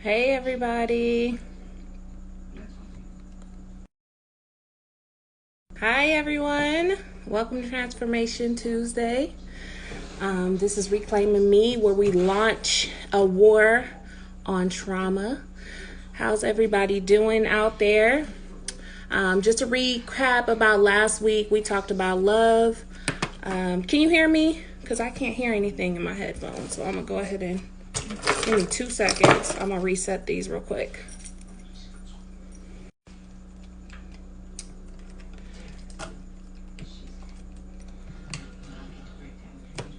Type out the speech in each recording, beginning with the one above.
Hey everybody. Hi everyone. Welcome to Transformation Tuesday. This is Reclaiming Me, where we launch a war on trauma. How's everybody doing out there? Just a recap about last week, we talked about love. Can you hear me? Because I can't hear anything in my headphones. So I'm going to go ahead and give me 2 seconds. I'm going to reset these real quick.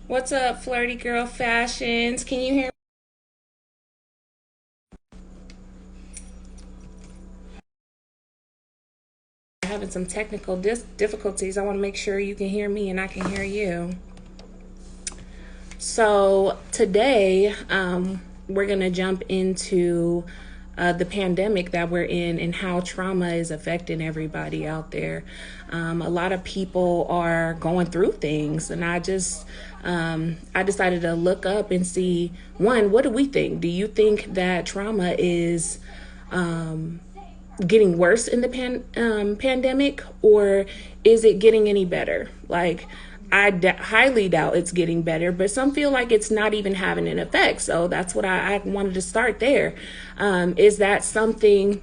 What's up, Flirty Girl Fashions? Can you hear me? Having some technical difficulties. I want to make sure you can hear me and I can hear you. So today, we're going to jump into the pandemic that we're in and how trauma is affecting everybody out there. A lot of people are going through things, and I decided to look up and see, one, what do we think? Do you think that trauma is getting worse in the pandemic, or is it getting any better? Like, I highly doubt it's getting better, but some feel like it's not even having an effect. So that's what I wanted to start there. Is that something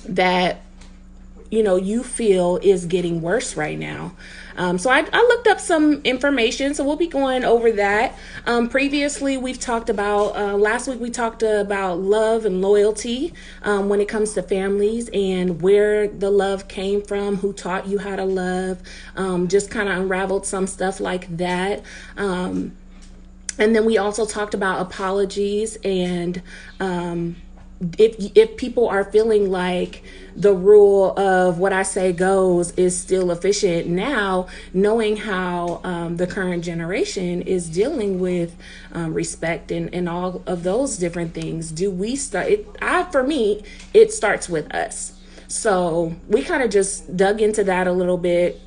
that you feel is getting worse right now? So I looked up some information, so we'll be going over that. Previously, we've talked about, last week we talked about love and loyalty when it comes to families and where the love came from, who taught you how to love, just kind of unraveled some stuff like that. And then we also talked about apologies and if people are feeling like the rule of what I say goes is still efficient now, knowing how the current generation is dealing with respect and all of those different things, do we start it? For me, it starts with us. So we kind of just dug into that a little bit,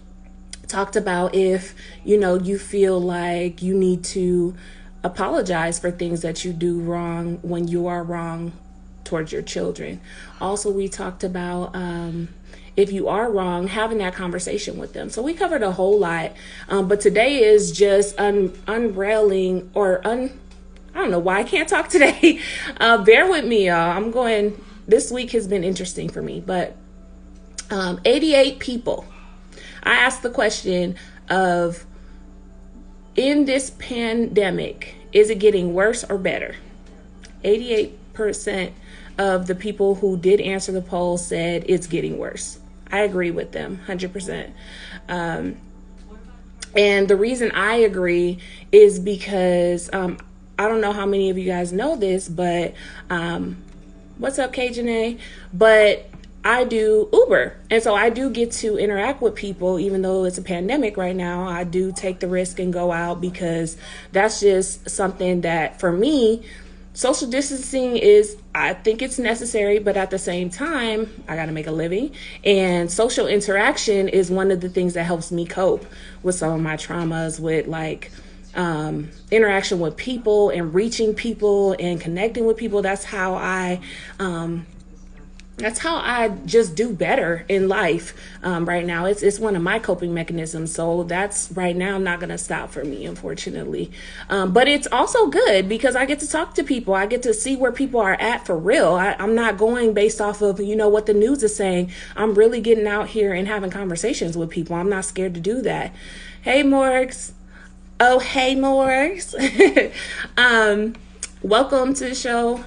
talked about if you feel like you need to apologize for things that you do wrong when you are wrong towards your children. Also, we talked about if you are wrong, having that conversation with them. So we covered a whole lot, but today is just unrailing I don't know why I can't talk today. Bear with me, y'all. This week has been interesting for me, but 88 people. I asked the question of, in this pandemic, is it getting worse or better? 88% of the people who did answer the poll said it's getting worse. I agree with them 100%. And the reason I agree is because I don't know how many of you guys know this, but what's up, Kajane? But I do Uber. And so I do get to interact with people, even though it's a pandemic right now. I do take the risk and go out because that's just something that, for me, social distancing I think it's necessary, but at the same time, I got to make a living. And social interaction is one of the things that helps me cope with some of my traumas, with interaction with people and reaching people and connecting with people. That's how I just do better in life right now. It's one of my coping mechanisms. So that's right now not going to stop for me, unfortunately. But it's also good because I get to talk to people. I get to see where people are at for real. I'm not going based off of, what the news is saying. I'm really getting out here and having conversations with people. I'm not scared to do that. Hey, Morgs. Oh, hey, Morgs. Welcome to the show.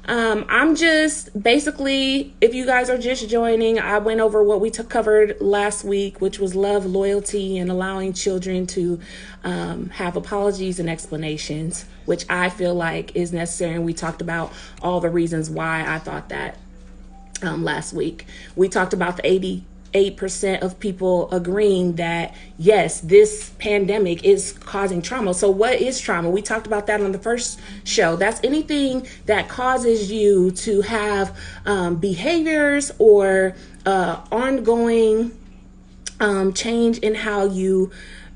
I'm just basically, if you guys are just joining, I went over what we covered last week, which was love, loyalty, and allowing children to have apologies and explanations, which I feel like is necessary. And we talked about all the reasons why I thought that last week. We talked about the 8% of people agreeing that, yes, this pandemic is causing trauma. So what is trauma? We talked about that on the first show. That's anything that causes you to have behaviors or ongoing change in how you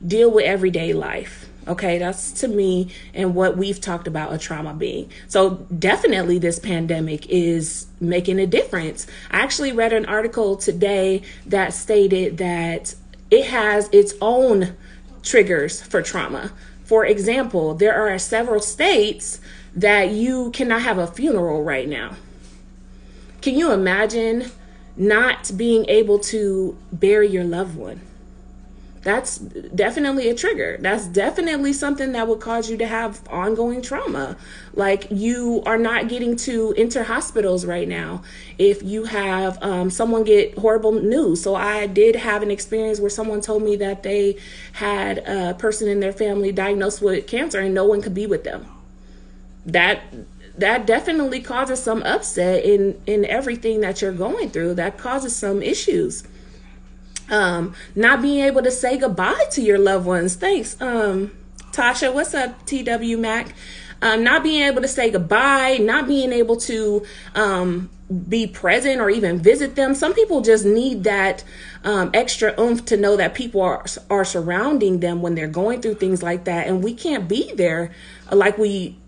deal with everyday life. Okay, that's to me and what we've talked about a trauma being. So definitely this pandemic is making a difference. I actually read an article today that stated that it has its own triggers for trauma. For example, there are several states that you cannot have a funeral right now. Can you imagine not being able to bury your loved one? That's definitely a trigger. That's definitely something that would cause you to have ongoing trauma. Like, you are not getting to enter hospitals right now if you have someone get horrible news. So I did have an experience where someone told me that they had a person in their family diagnosed with cancer and no one could be with them. That definitely causes some upset in everything that you're going through. That causes some issues. Not being able to say goodbye to your loved ones. Thanks, Tasha. What's up, TW Mac? Not being able to say goodbye, not being able to be present or even visit them. Some people just need that extra oomph to know that people are surrounding them when they're going through things like that, and we can't be there like we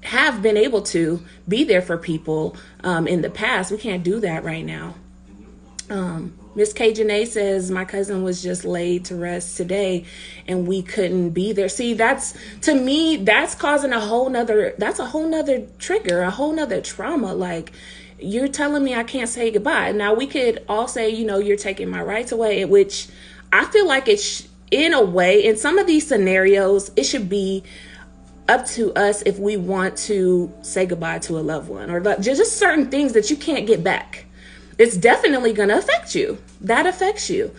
have been able to be there for people in the past. We can't do that right now. Miss K. Janae says, my cousin was just laid to rest today and we couldn't be there. See, that's, to me, that's causing a whole nother trigger, a whole nother trauma. Like, you're telling me I can't say goodbye. Now, we could all say, you're taking my rights away, which I feel like it's, in a way, in some of these scenarios, it should be up to us if we want to say goodbye to a loved one, or just certain things that you can't get back. It's definitely going to affect you. That affects you.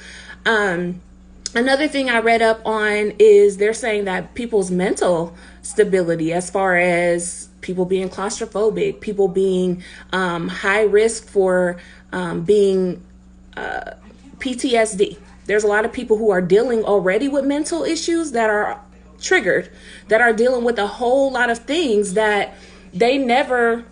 Another thing I read up on is they're saying that people's mental stability, as far as people being claustrophobic, people being high risk for being PTSD. There's a lot of people who are dealing already with mental issues that are triggered, that are dealing with a whole lot of things that they never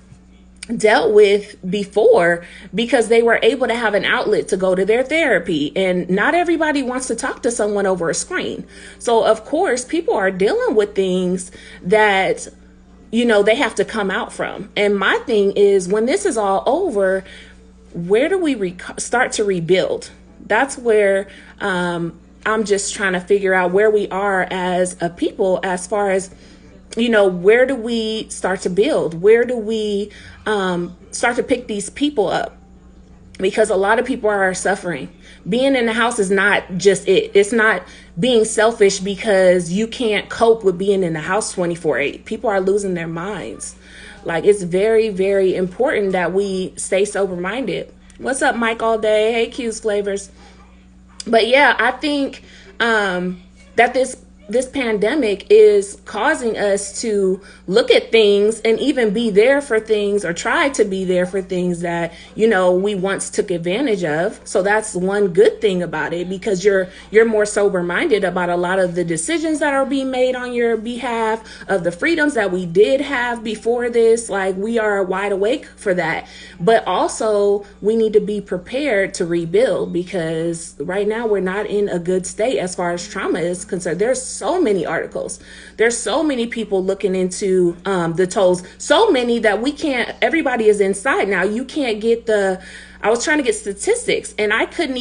dealt with before, because they were able to have an outlet to go to their therapy. And not everybody wants to talk to someone over a screen. So of course, people are dealing with things that, they have to come out from. And my thing is, when this is all over, where do we start to rebuild? That's where I'm just trying to figure out where we are as a people, as far as, where do we start to build? Where do we start to pick these people up? Because a lot of people are suffering. Being in the house is not just it. It's not being selfish because you can't cope with being in the house 24/8. People are losing their minds. Like, it's very, very important that we stay sober-minded. What's up, Mike, all day? Hey, Q's Flavors. But yeah, I think that this pandemic is causing us to look at things and even be there for things, or try to be there for things that, we once took advantage of. So that's one good thing about it, because you're more sober minded about a lot of the decisions that are being made on your behalf, of the freedoms that we did have before this. Like, we are wide awake for that. But also, we need to be prepared to rebuild, because right now we're not in a good state as far as trauma is concerned. There's so many articles. There's so many people looking into the tolls, so many that we can't, everybody is inside now. You can't get I was trying to get statistics and I couldn't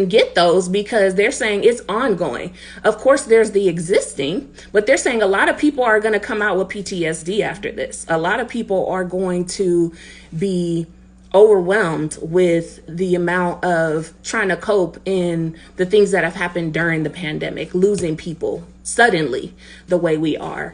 get those, because they're saying it's ongoing. Of course, there's the existing, but they're saying a lot of people are going to come out with PTSD after this. A lot of people are going to be overwhelmed with the amount of trying to cope in the things that have happened during the pandemic, losing people suddenly the way we are.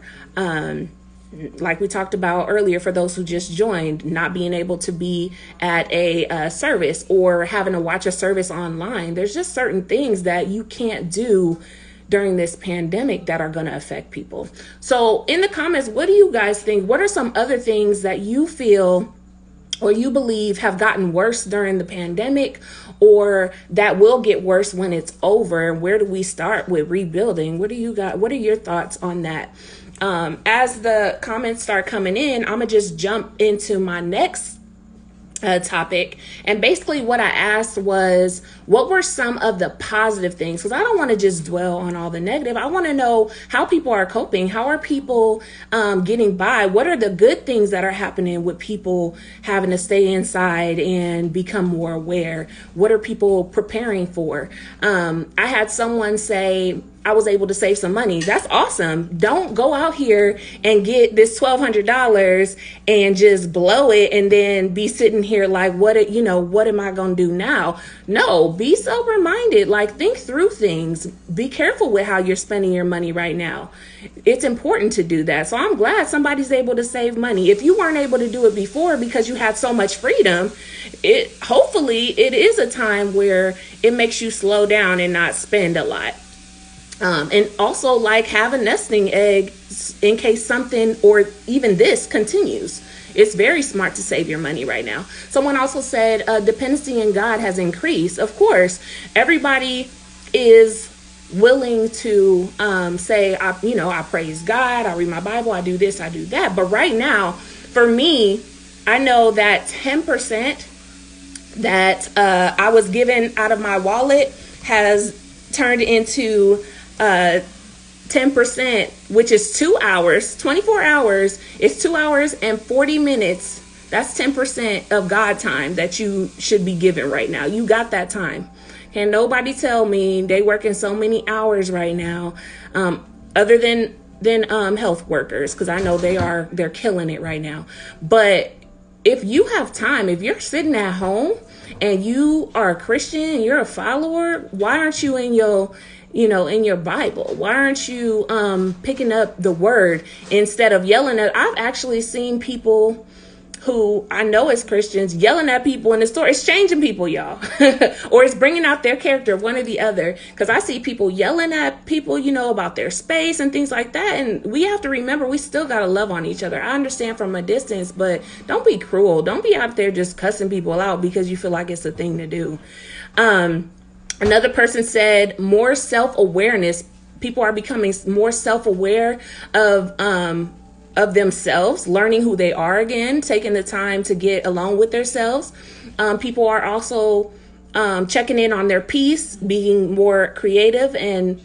Like we talked about earlier, for those who just joined, not being able to be at a service, or having to watch a service online. There's just certain things that you can't do during this pandemic that are going to affect people. So in the comments, what do you guys think? What are some other things that you feel or you believe have gotten worse during the pandemic, or that will get worse when it's over? And where do we start with rebuilding? What are your thoughts on that? As the comments start coming in, I'm gonna just jump into my next topic. And basically what I asked was, what were some of the positive things? Because I don't want to just dwell on all the negative. I want to know how people are coping. How are people getting by? What are the good things that are happening with people having to stay inside and become more aware? What are people preparing for? I had someone say, I was able to save some money. That's awesome. Don't go out here and get this $1,200 and just blow it and then be sitting here like, what am I going to do now? No, be sober minded. Like, think through things. Be careful with how you're spending your money right now. It's important to do that. So I'm glad somebody's able to save money. If you weren't able to do it before because you had so much freedom, hopefully it is a time where it makes you slow down and not spend a lot. And also, like, have a nesting egg in case something or even this continues. It's very smart to save your money right now. Someone also said dependency in God has increased. Of course, everybody is willing to say, I praise God, I read my Bible, I do this, I do that. But right now, for me, I know that 10% that I was given out of my wallet has turned into 10%, which is 2 hours, 24 hours. It's 2 hours and 40 minutes. That's 10% of God time that you should be given right now. You got that time. Can nobody tell me they working so many hours right now, other than health workers, because I know they're killing it right now. But if you have time, if you're sitting at home and you are a Christian and you're a follower, why aren't you in your Bible? Why aren't you picking up the word instead of yelling at? I've actually seen people who I know as Christians yelling at people in the store. It's changing people, y'all. Or it's bringing out their character, one or the other. Because I see people yelling at people, about their space and things like that. And we have to remember, we still got to love on each other. I understand from a distance, but don't be cruel. Don't be out there just cussing people out because you feel like it's a thing to do. Another person said more self-awareness. People are becoming more self-aware of themselves, learning who they are again, taking the time to get alone with themselves. People are also checking in on their peace, being more creative and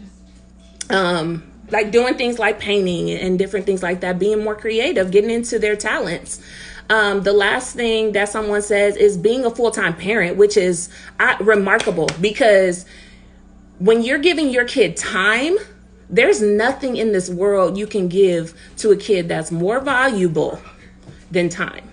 like doing things like painting and different things like that, being more creative, getting into their talents. The last thing that someone says is being a full-time parent, which is remarkable, because when you're giving your kid time, there's nothing in this world you can give to a kid that's more valuable than time.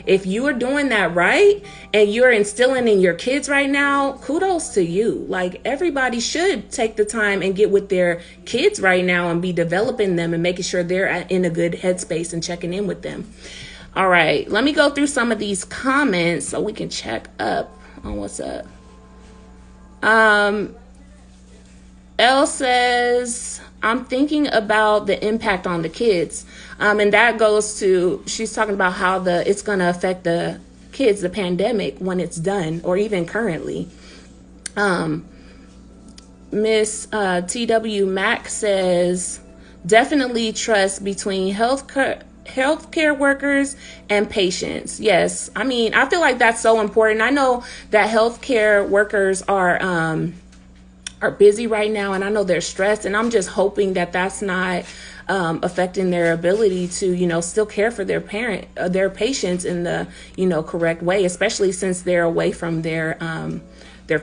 If you are doing that right and you're instilling in your kids right now, kudos to you. Like, everybody should take the time and get with their kids right now and be developing them and making sure they're in a good headspace and checking in with them. All right, let me go through some of these comments so we can check up on what's up. Elle says, I'm thinking about the impact on the kids. And that goes to, she's talking about how it's going to affect the kids, the pandemic, when it's done, or even currently. Miss T.W. Mack says, definitely trust between healthcare workers and patients. Yes. I mean, I feel like that's so important. I know that healthcare workers are busy right now, and I know they're stressed, and I'm just hoping that that's not affecting their ability to, still care for their patients in the, correct way, especially since they're away from their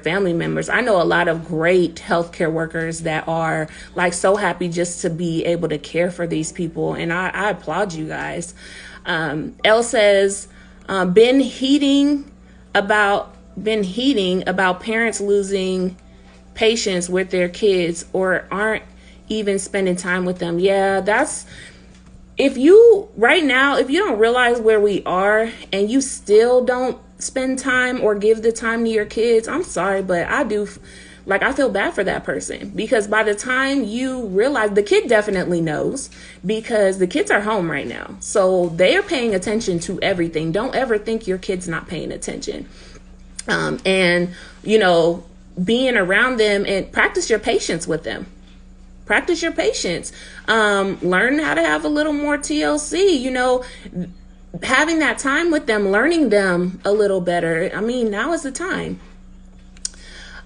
family members. I know a lot of great healthcare workers that are like so happy just to be able to care for these people, and I applaud you guys. Elle says, been heating about parents losing patience with their kids or aren't even spending time with them. Yeah, if you don't realize where we are and you still don't spend time or give the time to your kids, I'm sorry, but I feel bad for that person, because by the time you realize, the kid definitely knows, because the kids are home right now. So they are paying attention to everything. Don't ever think your kid's not paying attention. And being around them, and practice your patience with them. Practice your patience. Learn how to have a little more TLC. having that time with them, learning them a little better. I mean, now is the time.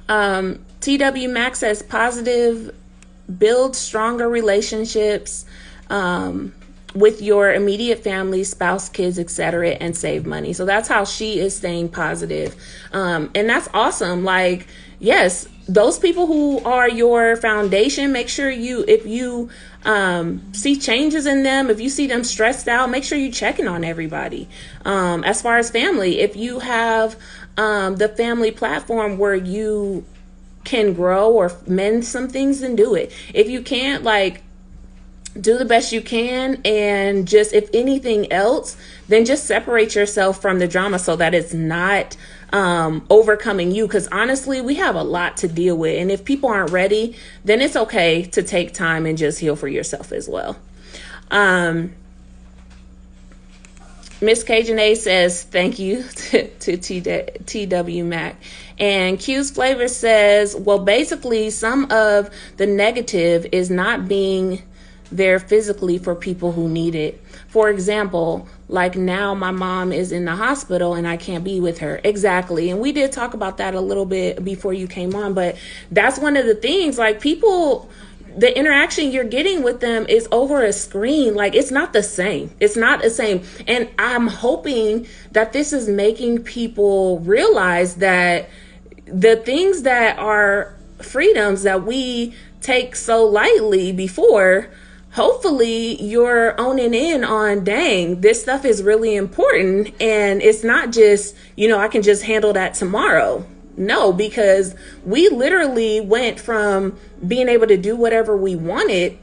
TW Max says positive, build stronger relationships with your immediate family, spouse, kids, etc., and save money. So that's how she is staying positive. And that's awesome. Like, yes, those people who are your foundation, make sure if you see changes in them, if you see them stressed out, make sure you checking on everybody. As far as family, if you have the family platform where you can grow or mend some things, then do it. If you can't, like, do the best you can, and just, if anything else, then just separate yourself from the drama so that it's not overcoming you. Because honestly, we have a lot to deal with, and if people aren't ready, then it's okay to take time and just heal for yourself as well. Miss Cajun A says thank you to TW Mac. And Q's Flavor says, well, basically some of the negative is not being there physically for people who need it. For example, like now my mom is in the hospital and I can't be with her. Exactly. And we did talk about that a little bit before you came on, but that's one of the things, like, people, the interaction you're getting with them is over a screen. Like, it's not the same. It's not the same. And I'm hoping that this is making people realize that the things that are freedoms that we take so lightly before, hopefully you're owning in on, dang, this stuff is really important. And it's not just, I can just handle that tomorrow. No, because we literally went from being able to do whatever we wanted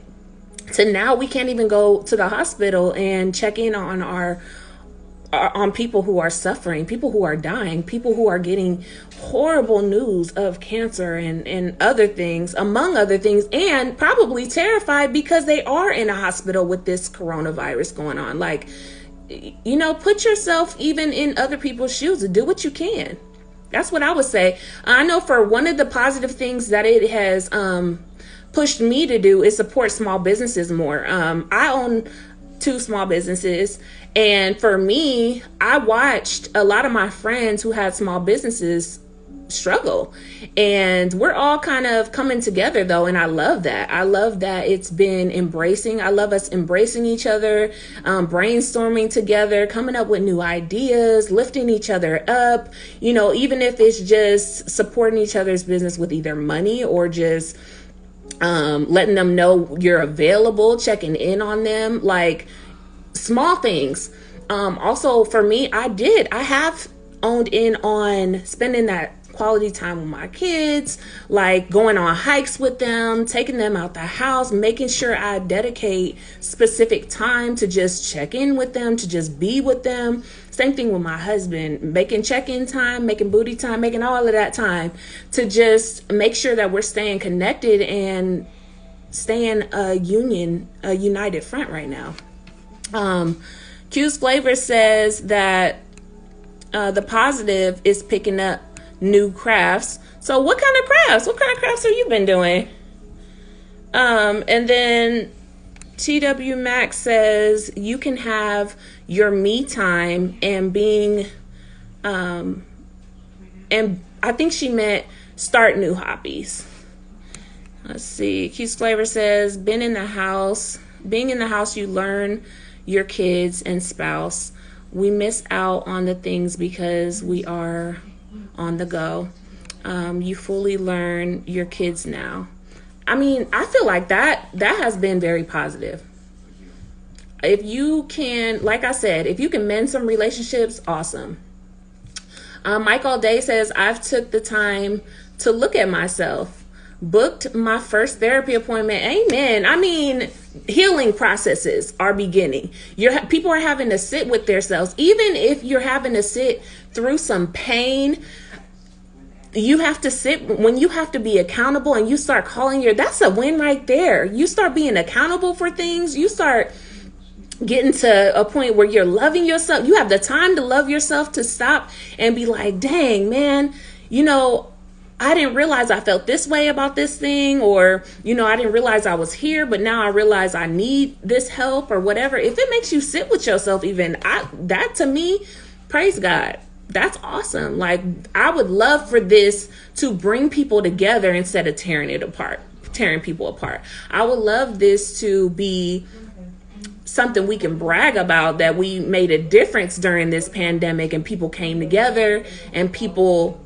to now we can't even go to the hospital and check in on on people who are suffering, people who are dying, people who are getting horrible news of cancer and other things, among other things, and probably terrified because they are in a hospital with this coronavirus going on. Like, put yourself even in other people's shoes and do what you can. That's what I would say. I know for one of the positive things that it has pushed me to do is support small businesses more. I own 2 small businesses. And for me, I watched a lot of my friends who had small businesses struggle. And we're all kind of coming together, though. And I love that. I love that it's been embracing. I love us embracing each other, brainstorming together, coming up with new ideas, lifting each other up, even if it's just supporting each other's business with either money or just letting them know you're available, checking in on them, like small things. Also for me, I have owned in on spending that quality time with my kids, like going on hikes with them, taking them out the house, making sure I dedicate specific time to just check in with them, to just be with them. Same thing with my husband, making check-in time, making booty time, making all of that time to just make sure that we're staying connected and staying a united front right now. Q's Flavor says that the positive is picking up new crafts. So what kind of crafts? What kind of crafts have you been doing? And then TW Max says you can have your me time and being, and I think she meant start new hobbies. Let's see. Q's Flavor says being in the house, you learn your kids and spouse. We miss out on the things because we are on the go. You fully learn your kids now. I mean, I feel like that has been very positive. If you can, like I said, if you can mend some relationships, awesome. Mike All Day says, I've took the time to look at myself, booked my first therapy appointment. Amen. I mean, healing processes are beginning. People are having to sit with themselves. Even if you're having to sit through some pain, you have to sit when you have to be accountable, and you start that's a win right there. You start being accountable for things. You start getting to a point where you're loving yourself. You have the time to love yourself, to stop and be like, dang, man, I didn't realize I felt this way about this thing, or, I didn't realize I was here, but now I realize I need this help or whatever. If it makes you sit with yourself, even that to me, praise God. That's awesome. Like, I would love for this to bring people together instead of tearing people apart. I would love this to be something we can brag about, that we made a difference during this pandemic and people came together and people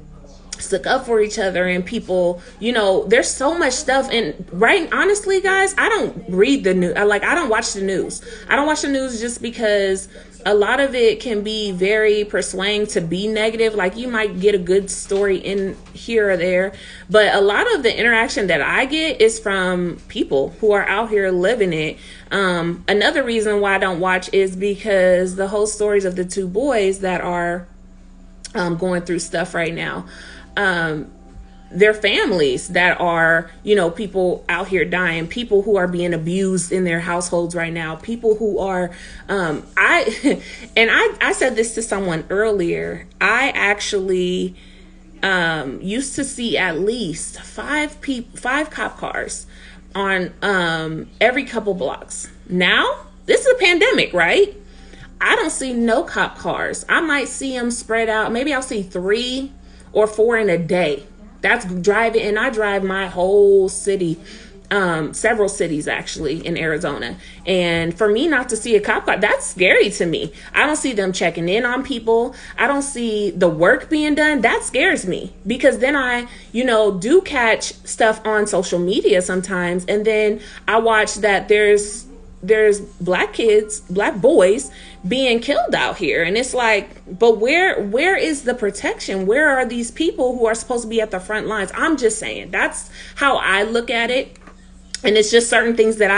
stuck up for each other, and people, there's so much stuff. And honestly, guys, I don't read the news. I don't watch the news. I don't watch the news just because a lot of it can be very persuading to be negative. Like, you might get a good story in here or there, but a lot of the interaction that I get is from people who are out here living it. Another reason why I don't watch is because the whole stories of the two boys that are going through stuff right now. Their families that are, people out here dying, people who are being abused in their households right now, people who are, I said this to someone earlier. I actually, used to see at least five cop cars on, every couple blocks. Now, this is a pandemic, right? I don't see no cop cars. I might see them spread out. Maybe I'll see 3 or 4 in a day. That's driving, and I drive my whole city, several cities actually in Arizona. And for me not to see a cop car, that's scary to me. I don't see them checking in on people. I don't see the work being done. That scares me, because then I, do catch stuff on social media sometimes. And then I watch that there's black boys being killed out here, and it's like, but where is the protection? Where are these people who are supposed to be at the front lines? I'm just saying, that's how I look at it. And it's just certain things that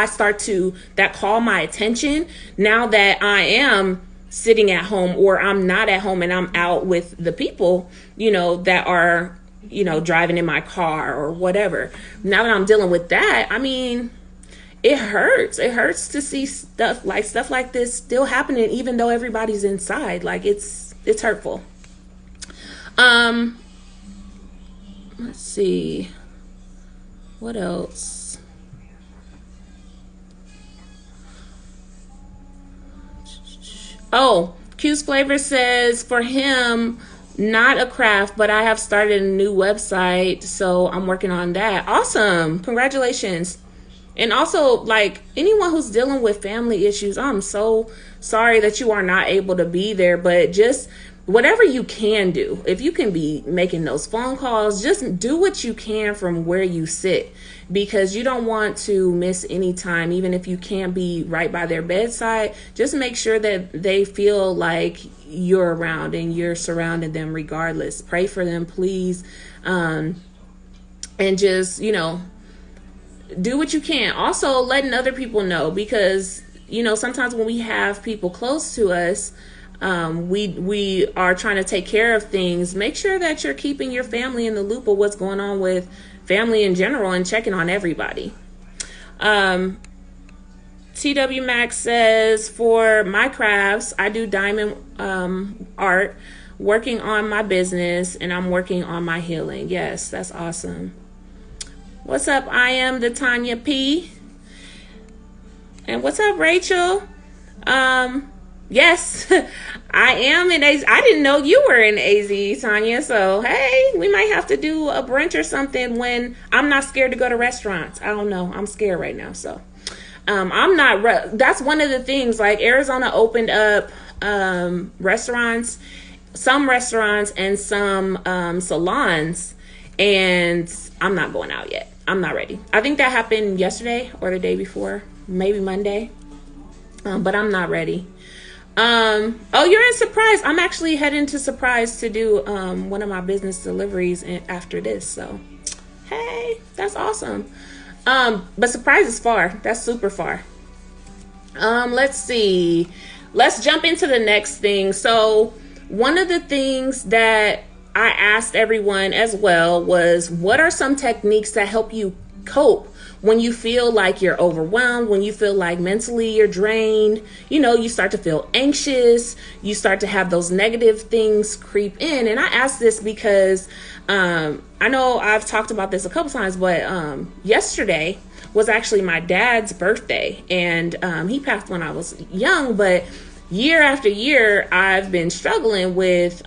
that call my attention now that I am sitting at home, or I'm not at home and I'm out with the people, that are, driving in my car or whatever. Now that I'm dealing with that, I mean, it hurts. It hurts to see stuff like this still happening, even though everybody's inside. Like, it's hurtful. Let's see. What else? Oh, Q's Flavor says, for him, not a craft, but I have started a new website, so I'm working on that. Awesome. Congratulations. And also, like, anyone who's dealing with family issues, I'm so sorry that you are not able to be there, but just whatever you can do, if you can be making those phone calls, just do what you can from where you sit, because you don't want to miss any time. Even if you can't be right by their bedside, just make sure that they feel like you're around and you're surrounding them regardless. Pray for them, please. And just, do what you can. Also, letting other people know, because, sometimes when we have people close to us, we are trying to take care of things. Make sure that you're keeping your family in the loop of what's going on with family in general and checking on everybody. TW Max says, for my crafts, I do diamond art, working on my business, and I'm working on my healing. Yes, that's awesome. What's up? I am the Tanya P. And what's up, Rachel? Yes, I am in AZ. I didn't know you were in AZ, Tanya. So, hey, we might have to do a brunch or something when I'm not scared to go to restaurants. I don't know. I'm scared right now. So, I'm not. That's one of the things. Like, Arizona opened up restaurants, some restaurants and some salons, and I'm not going out yet. I'm not ready. I think that happened yesterday or the day before, maybe Monday, but I'm not ready. Oh, you're in Surprise. I'm actually heading to Surprise to do one of my business deliveries after this. So, hey, that's awesome. But Surprise is far. That's super far. Let's see. Let's jump into the next thing. So, one of the things that I asked everyone as well was, what are some techniques that help you cope when you feel like you're overwhelmed, when you feel like mentally you're drained. You start to feel anxious, you start to have those negative things creep in. And I ask this because I know I've talked about this a couple times, but yesterday was actually my dad's birthday, and he passed when I was young. But year after year, I've been struggling with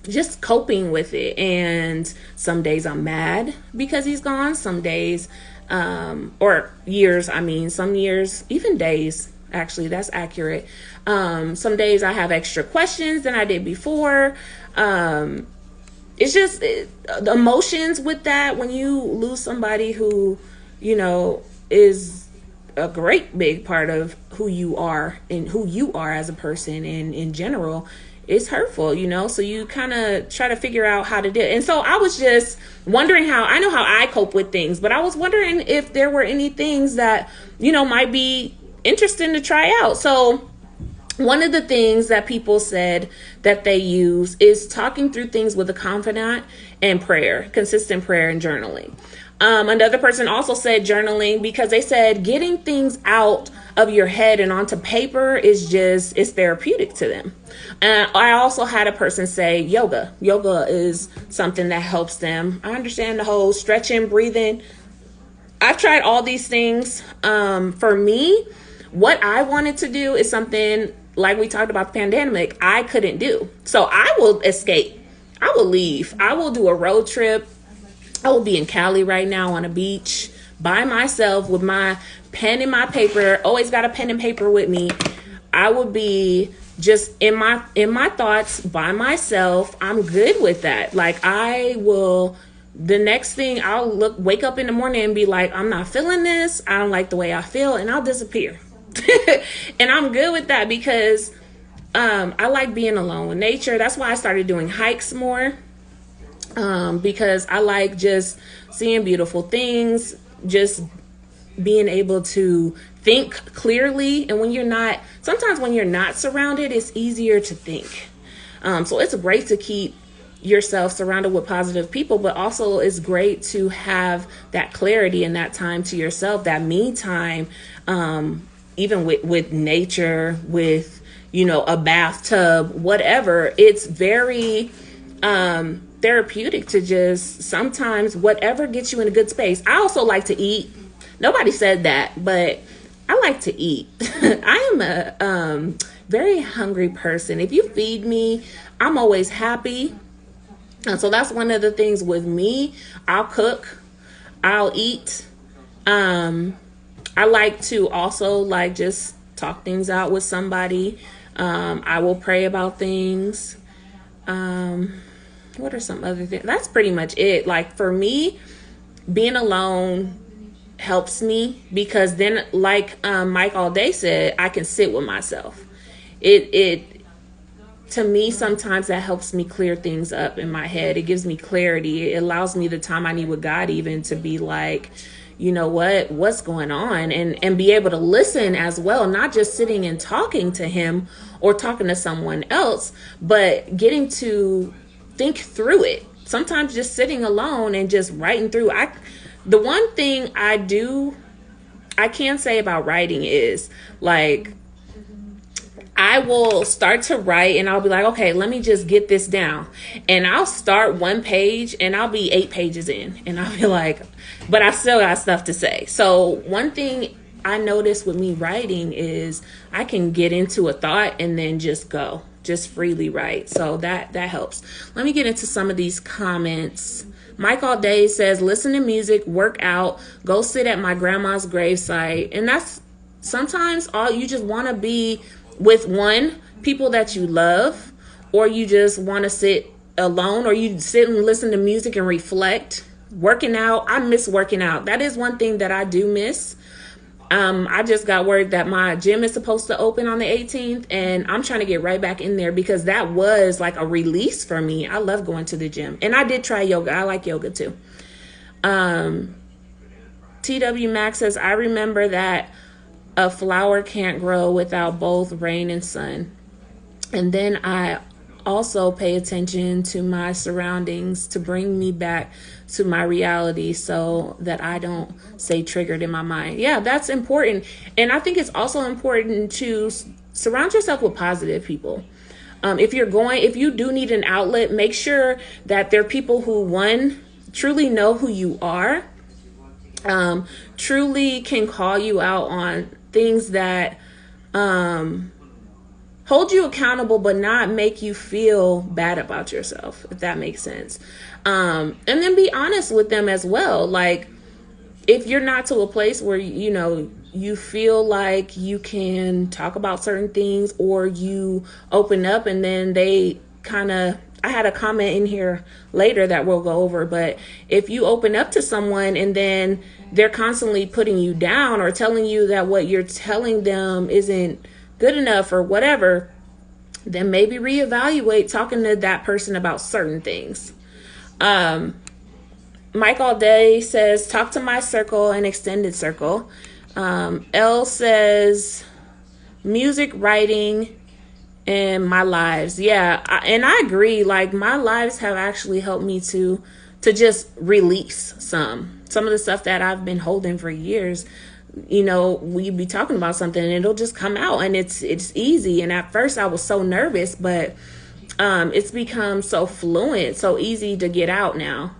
just coping with it. And some days I'm mad because he's gone. Some days, or years, some years, even days, actually, that's accurate. Some days I have extra questions than I did before. It's just the emotions with that when you lose somebody who, is a great big part of who you are and who you are as a person and in general. It's hurtful, so you kind of try to figure out how to do it. And so I was just wondering I know how I cope with things, but I was wondering if there were any things that, might be interesting to try out. So one of the things that people said that they use is talking through things with a confidant and prayer, consistent prayer and journaling. Another person also said journaling because they said getting things out of your head and onto paper is therapeutic to them. I also had a person say yoga. Yoga is something that helps them. I understand the whole stretching, breathing. I've tried all these things. For me, what I wanted to do is something like we talked about the pandemic, I couldn't do. So I will escape. I will leave. I will do a road trip. I will be in Cali right now on a beach by myself with my pen and my paper. Always got a pen and paper with me. I would be just in my thoughts by myself. I'm good with that. Like the next thing I'll wake up in the morning and be like, I'm not feeling this. I don't like the way I feel, and I'll disappear. And I'm good with that because I like being alone with nature. That's why I started doing hikes more. Because I like just seeing beautiful things, just being able to think clearly. And sometimes when you're not surrounded, it's easier to think. So it's great to keep yourself surrounded with positive people, but also it's great to have that clarity and that time to yourself, that me time, even with nature, with, a bathtub, whatever. It's very, therapeutic to just sometimes whatever gets you in a good space. I also like to eat. Nobody said that, but I like to eat. I am a very hungry person. If you feed me, I'm always happy. And so that's one of the things with me. I'll cook, I'll eat. I like to also just talk things out with somebody. I will pray about things. What are some other things? That's pretty much it. Like for me, being alone helps me because then, like Mike all day said, I can sit with myself. It to me, sometimes that helps me clear things up in my head. It gives me clarity. It allows me the time I need with God even to be like, what's going on, and be able to listen as well, not just sitting and talking to him or talking to someone else, but getting to think through it. Sometimes just sitting alone and just writing through. The one thing I can say about writing is I will start to write and I'll be like, okay, let me just get this down. And I'll start one page and I'll be 8 pages in and I'll be like, but I still got stuff to say. So one thing I noticed with me writing is I can get into a thought and then just freely write. So that helps. Let me get into some of these comments. Mike all day says, listen to music, work out, go sit at my grandma's gravesite. And that's sometimes all you just want to be with people that you love, or you just want to sit alone, or you sit and listen to music and reflect. Working out, I miss working out. That is one thing that I do miss. I just got word that my gym is supposed to open on the 18th, and I'm trying to get right back in there because that was like a release for me. I love going to the gym, and I did try yoga. I like yoga too. TW Max says, I remember that a flower can't grow without both rain and sun. And then I also pay attention to my surroundings to bring me back to my reality so that I don't stay triggered in my mind. Yeah, that's important. And I think it's also important to surround yourself with positive people. If you do need an outlet, make sure that there are people who, one, truly know who you are, truly can call you out on things that hold you accountable, but not make you feel bad about yourself, if that makes sense. And then be honest with them as well. Like, if you're not to a place where, you feel like you can talk about certain things, or you open up and then they I had a comment in here later that we'll go over, but if you open up to someone and then they're constantly putting you down or telling you that what you're telling them isn't good enough or whatever, then maybe reevaluate talking to that person about certain things. Mike All Day says, talk to my circle and extended circle. L says, music, writing, and my lives. Yeah, and I agree. Like, my lives have actually helped me to just release some of the stuff that I've been holding for years. We be talking about something and it'll just come out, and it's easy. And at first I was so nervous, but it's become so fluent, so easy to get out now.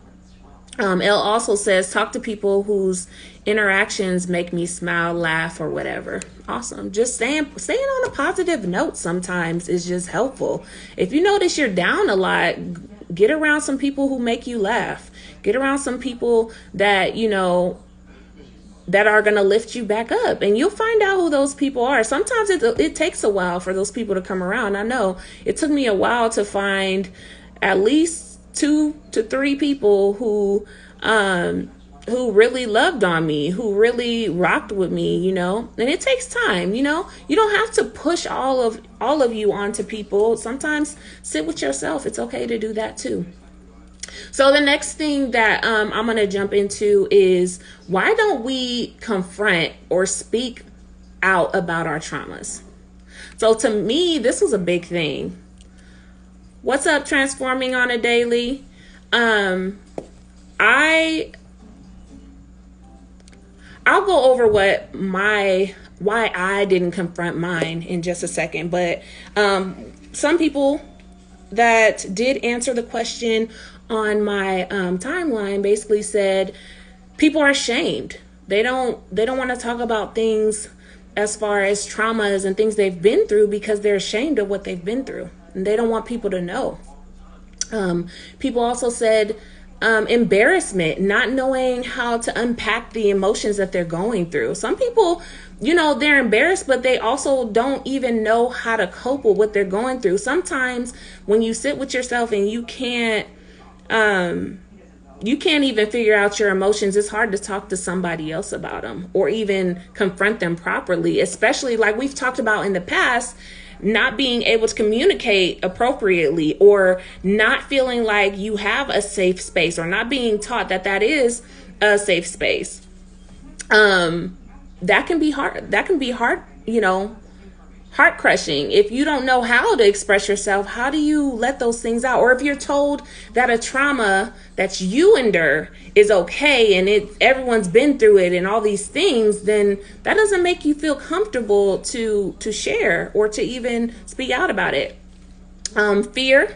L also says, talk to people whose interactions make me smile, laugh, or whatever. Awesome. Just staying on a positive note sometimes is just helpful. If you notice you're down a lot, get around some people who make you laugh. Get around some people that, that are going to lift you back up, and you'll find out who those people are. Sometimes it takes a while for those people to come around. I know it took me a while to find at least 2 to 3 people who really loved on me, who really rocked with me, and it takes time. You don't have to push all of you onto people. Sometimes sit with yourself. It's okay to do that too. So the next thing that I'm going to jump into is, why don't we confront or speak out about our traumas? So to me, this was a big thing. What's up, Transforming on a Daily? I'll go over why I didn't confront mine in just a second. But some people that did answer the question on my timeline basically said people are ashamed. They don't want to talk about things as far as traumas and things they've been through because they're ashamed of what they've been through, and they don't want people to know. People also said embarrassment, not knowing how to unpack the emotions that they're going through. Some people, they're embarrassed, but they also don't even know how to cope with what they're going through. Sometimes when you sit with yourself and you can't even figure out your emotions, it's hard to talk to somebody else about them or even confront them properly, especially like we've talked about in the past, not being able to communicate appropriately, or not feeling like you have a safe space, or not being taught that is a safe space. That can be hard. That can be hard, heart crushing. If you don't know how to express yourself, how do you let those things out? Or if you're told that a trauma that you endure is okay and everyone's been through it and all these things, then that doesn't make you feel comfortable to share or to even speak out about it. Fear.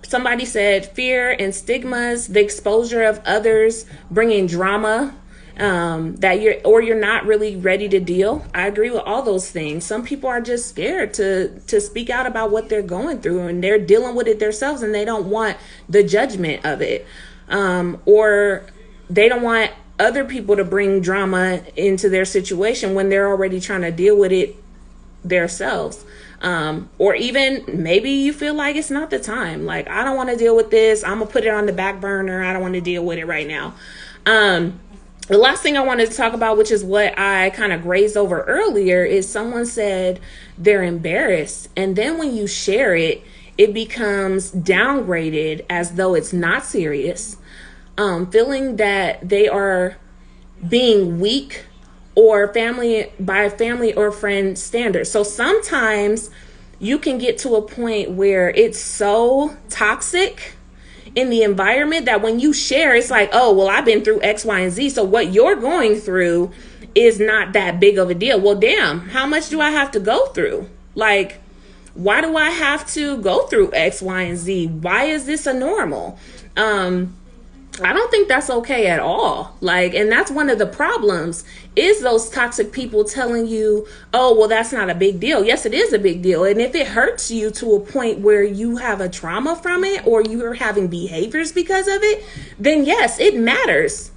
Somebody said fear and stigmas, the exposure of others bringing drama, that you're not really ready to deal. I agree with all those things. Some people are just scared to speak out about what they're going through, and they're dealing with it themselves, and they don't want the judgment of it. Or they don't want other people to bring drama into their situation when they're already trying to deal with it themselves. Or even maybe you feel like it's not the time. Like, I don't want to deal with this. I'm gonna put it on the back burner. I don't want to deal with it right now. The last thing I wanted to talk about, which is what I kind of grazed over earlier, is someone said they're embarrassed. And then when you share it, it becomes downgraded as though it's not serious. Feeling that they are being weak or by family or friend standards. So sometimes you can get to a point where it's so toxic in the environment that when you share, it's like, oh, well, I've been through X, Y, and Z. So what you're going through is not that big of a deal. Well, damn, how much do I have to go through? Like, why do I have to go through X, Y, and Z? Why is this a normal? I don't think that's okay at all. Like, and that's one of the problems is those toxic people telling you, oh, well, that's not a big deal. Yes, it is a big deal. And if it hurts you to a point where you have a trauma from it or you're having behaviors because of it, then yes, it matters.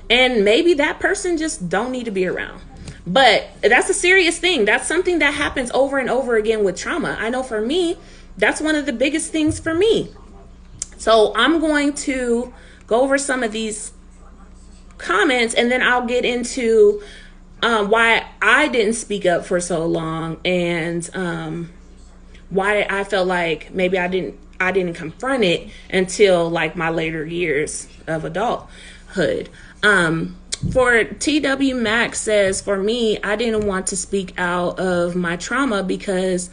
And maybe that person just don't need to be around. But that's a serious thing. That's something that happens over and over again with trauma. I know for me, that's one of the biggest things for me. So I'm going to go over some of these comments and then I'll get into why I didn't speak up for so long and why I felt like maybe I didn't confront it until like my later years of adulthood. For TW Max says, for me, I didn't want to speak out of my trauma because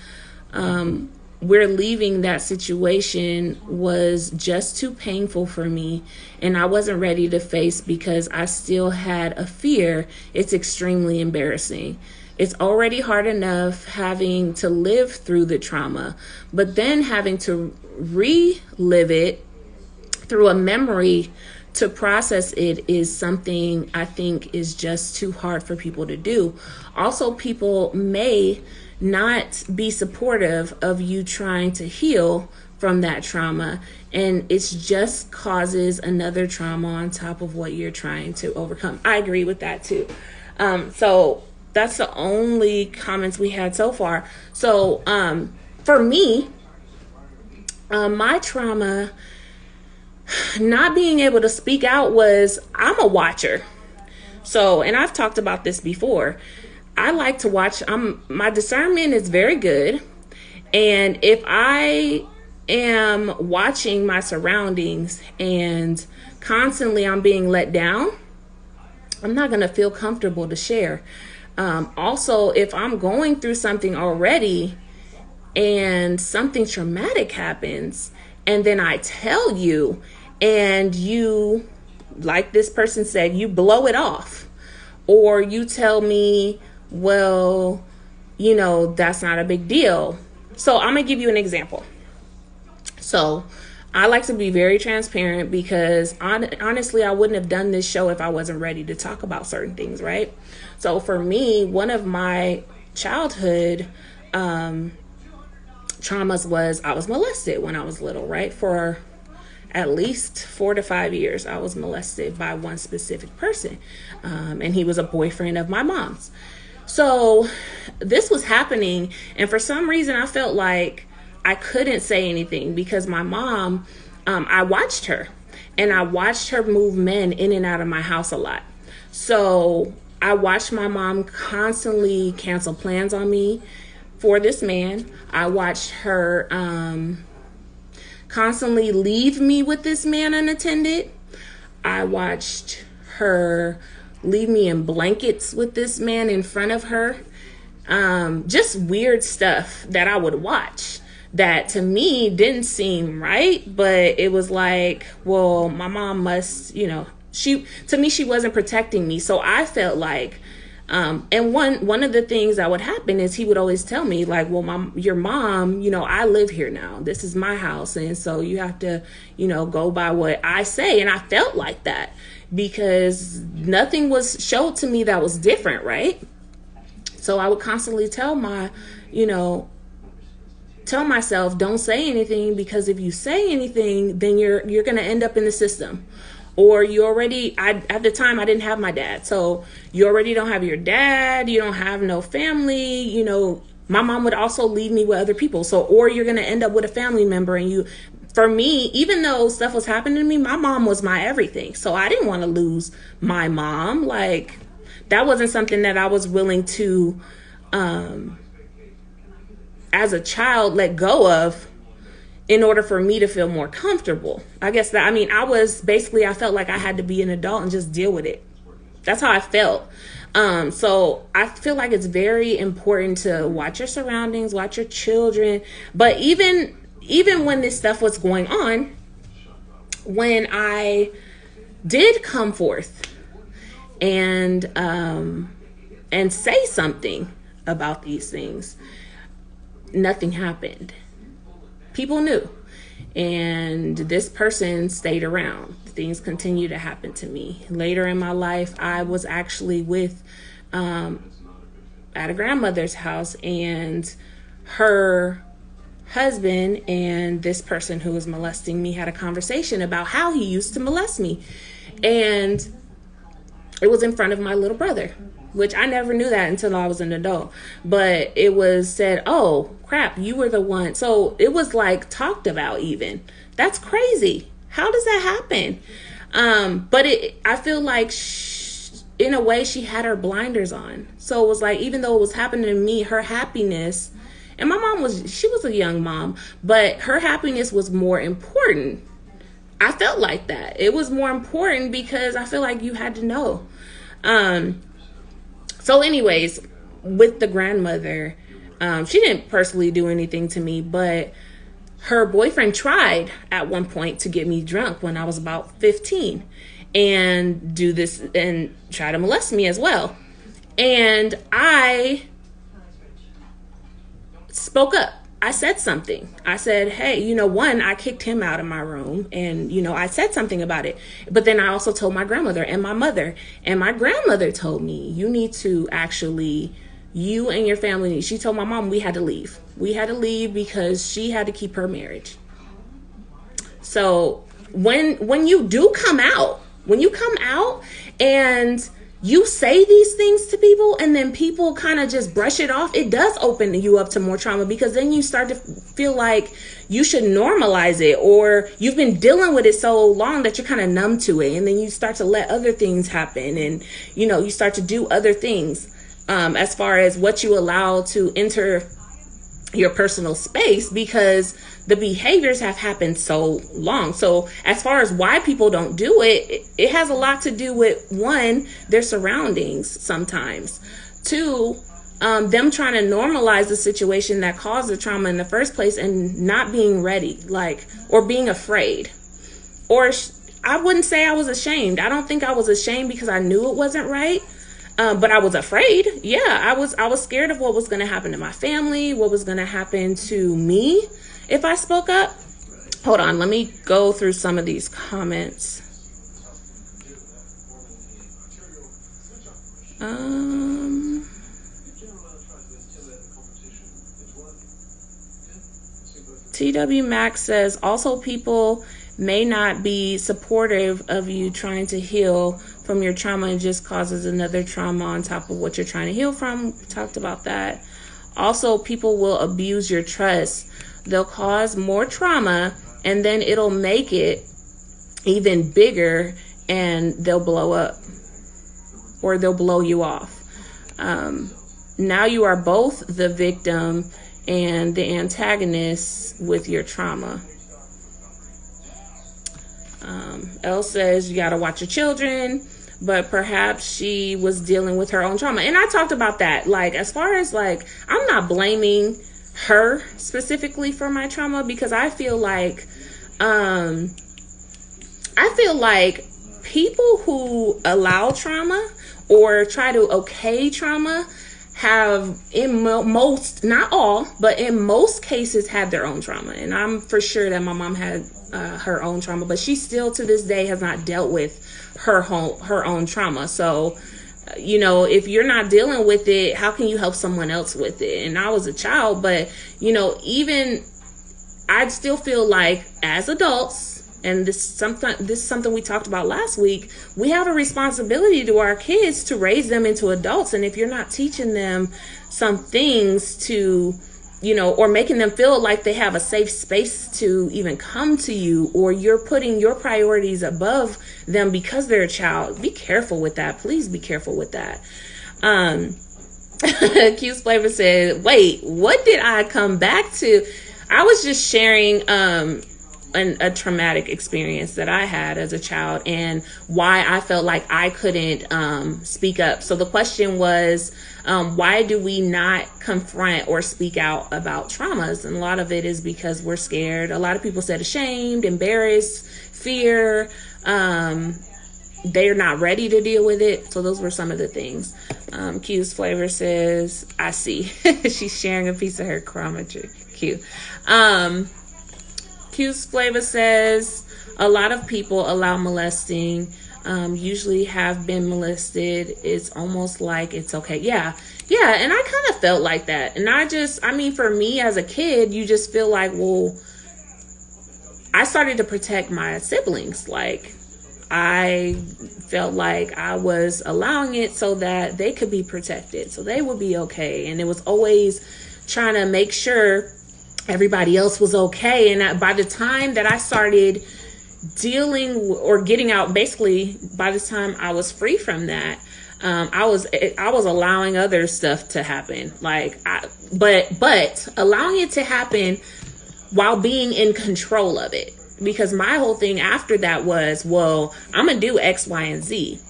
we're leaving that situation was just too painful for me and I wasn't ready to face because I still had a fear. It's extremely embarrassing. It's already hard enough having to live through the trauma, but then having to relive it through a memory to process it is something I think is just too hard for people to do. Also, people may not be supportive of you trying to heal from that trauma, and it just causes another trauma on top of what you're trying to overcome. I agree with that too. So that's the only comments we had so far. So for me, my trauma, not being able to speak out was, I'm a watcher. So, and I've talked about this before. I like to watch. My discernment is very good. And if I am watching my surroundings and constantly I'm being let down, I'm not going to feel comfortable to share. Also, if I'm going through something already and something traumatic happens, and then I tell you, and you, like this person said, you blow it off, or you tell me, well, you know, that's not a big deal. So I'm gonna give you an example. So I like to be very transparent because honestly, I wouldn't have done this show if I wasn't ready to talk about certain things, right? So for me, one of my childhood traumas was I was molested when I was little, right? For at least 4 to 5 years, I was molested by one specific person. And he was a boyfriend of my mom's. So this was happening. And for some reason, I felt like I couldn't say anything because my mom, I watched her and I watched her move men in and out of my house a lot. So I watched my mom constantly cancel plans on me for this man. I watched her constantly leave me with this man unattended. I watched her leave me in blankets with this man in front of her. Just weird stuff that I would watch that to me didn't seem right, but it was like, well, my mom must, you know, she wasn't protecting me. So I felt like, and one of the things that would happen is he would always tell me like, well, your mom, you know, I live here now. This is my house. And so you have to, you know, go by what I say. And I felt like that because nothing was showed to me that was different, right? So I would constantly tell myself, don't say anything, because if you say anything, then you're going to end up in the system. Or you already, at the time I didn't have my dad. So you already don't have your dad, you don't have no family, you know, my mom would also leave me with other people. So, or you're going to end up with a family member and for me, even though stuff was happening to me, my mom was my everything. So I didn't want to lose my mom. Like that wasn't something that I was willing to, as a child, let go of in order for me to feel more comfortable. I guess that, I felt like I had to be an adult and just deal with it. That's how I felt. So I feel like it's very important to watch your surroundings, watch your children. But even when this stuff was going on, when I did come forth and say something about these things, nothing happened. People knew. And this person stayed around. Things continue to happen to me. Later in my life, I was actually at a grandmother's house, and her husband and this person who was molesting me had a conversation about how he used to molest me. And it was in front of my little brother, which I never knew that until I was an adult. But it was said, oh, crap, you were the one. So it was like talked about even. That's crazy. How does that happen? But I feel like in a way she had her blinders on. So it was like, even though it was happening to me, her happiness, and my mom she was a young mom, but her happiness was more important. I felt like that. It was more important because I feel like you had to know. So anyways, with the grandmother, she didn't personally do anything to me, but her boyfriend tried at one point to get me drunk when I was about 15 and do this and try to molest me as well. And I spoke up. I said something. I said, hey, one, I kicked him out of my room, and, I said something about it. But then I also told my grandmother and my mother, and my grandmother told me, you need to actually, you and your family, she told my mom we had to leave. We had to leave because she had to keep her marriage. So when you do come out, and you say these things to people and then people kind of just brush it off, it does open you up to more trauma, because then you start to feel like you should normalize it, or you've been dealing with it so long that you're kind of numb to it. And then you start to let other things happen, and, you start to do other things as far as what you allow to enter your personal space, because the behaviors have happened so long. So as far as why people don't do it, it has a lot to do with, one, their surroundings sometimes. Two, them trying to normalize the situation that caused the trauma in the first place and not being ready, or being afraid. Or I wouldn't say I was ashamed. I don't think I was ashamed because I knew it wasn't right. But I was afraid. Yeah, I was scared of what was going to happen to my family, what was going to happen to me if I spoke up. Hold on, let me go through some of these comments. TW Max says, also people may not be supportive of you trying to heal from your trauma, and just causes another trauma on top of what you're trying to heal from. We talked about that. Also, people will abuse your trust. They'll cause more trauma, and then it'll make it even bigger, and they'll blow up, or they'll blow you off. Now you are both the victim and the antagonist with your trauma. Elle says you got to watch your children, but perhaps she was dealing with her own trauma. And I talked about that. As far as I'm not blaming her specifically for my trauma, because I feel like people who allow trauma or try to okay trauma have, in most, not all, but in most cases, had their own trauma. And I'm for sure that my mom had her own trauma, but she still to this day has not dealt with her own trauma. So, if you're not dealing with it, how can you help someone else with it? And I was a child, but even I'd still feel like as adults, and this is something we talked about last week, we have a responsibility to our kids to raise them into adults. And if you're not teaching them some things to, or making them feel like they have a safe space to even come to you, or you're putting your priorities above them because they're a child, be careful with that. Please be careful with that. Q's Flavor said, wait, what did I come back to? I was just sharing a traumatic experience that I had as a child and why I felt like I couldn't speak up. So the question was, why do we not confront or speak out about traumas? And a lot of it is because we're scared. A lot of people said ashamed, embarrassed, fear. They're not ready to deal with it. So those were some of the things. Q's Flavor says, I see. She's sharing a piece of her chrometry. Q. Q's Flavor says, a lot of people allow molesting, usually have been molested. It's almost like it's okay. Yeah. And I kind of felt like that. And I mean, for me as a kid, you just feel like, well, I started to protect my siblings. Like, I felt like I was allowing it so that they could be protected, so they would be okay. And it was always trying to make sure everybody else was okay. And by the time that I started dealing or getting out, basically by the time I was free from that, I was allowing other stuff to happen. Like, but allowing it to happen while being in control of it. Because my whole thing after that was, well, I'm going to do X, Y, and Z.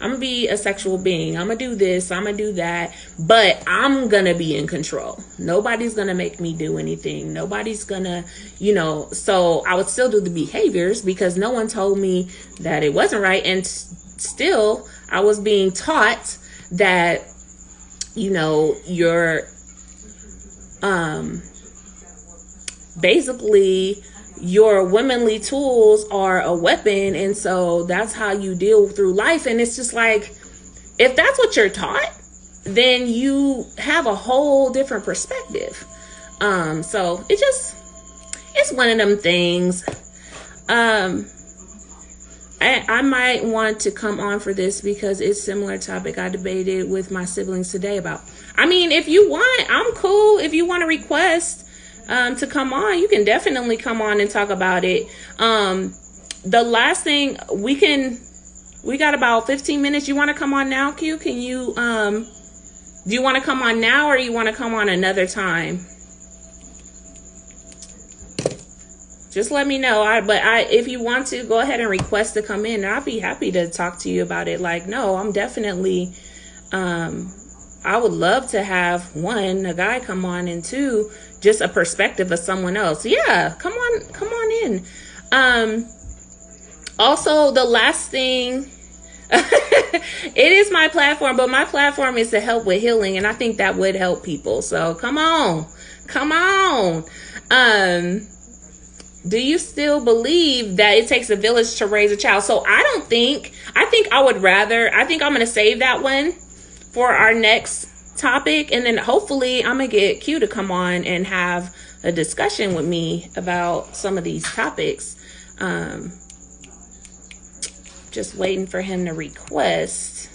I'm going to be a sexual being. I'm going to do this. I'm going to do that. But I'm going to be in control. Nobody's going to make me do anything. Nobody's going to, so I would still do the behaviors because no one told me that it wasn't right. And still, I was being taught that, you're basically your womanly tools are a weapon, and so that's how you deal through life. And it's just like, if that's what you're taught, then you have a whole different perspective. So it's one of them things. I might want to come on for this because it's a similar topic I debated with my siblings today about. I mean, if you want, I'm cool. If you want to request to come on, you can definitely come on and talk about it. The last thing we got about 15 minutes. You want to come on now, Q? Can you, do you want to come on now or you want to come on another time? Just let me know. If you want to, go ahead and request to come in. I'll be happy to talk to you about it. Like, no, I'm definitely, I would love to have one, a guy come on, and two, just a perspective of someone else. Yeah, come on in. Also, the last thing, it is my platform, but my platform is to help with healing, and I think that would help people. So come on. Do you still believe that it takes a village to raise a child? So I think I'm going to save that one for our next topic. And then hopefully I'm going to get Q to come on and have a discussion with me about some of these topics. Just waiting for him to request.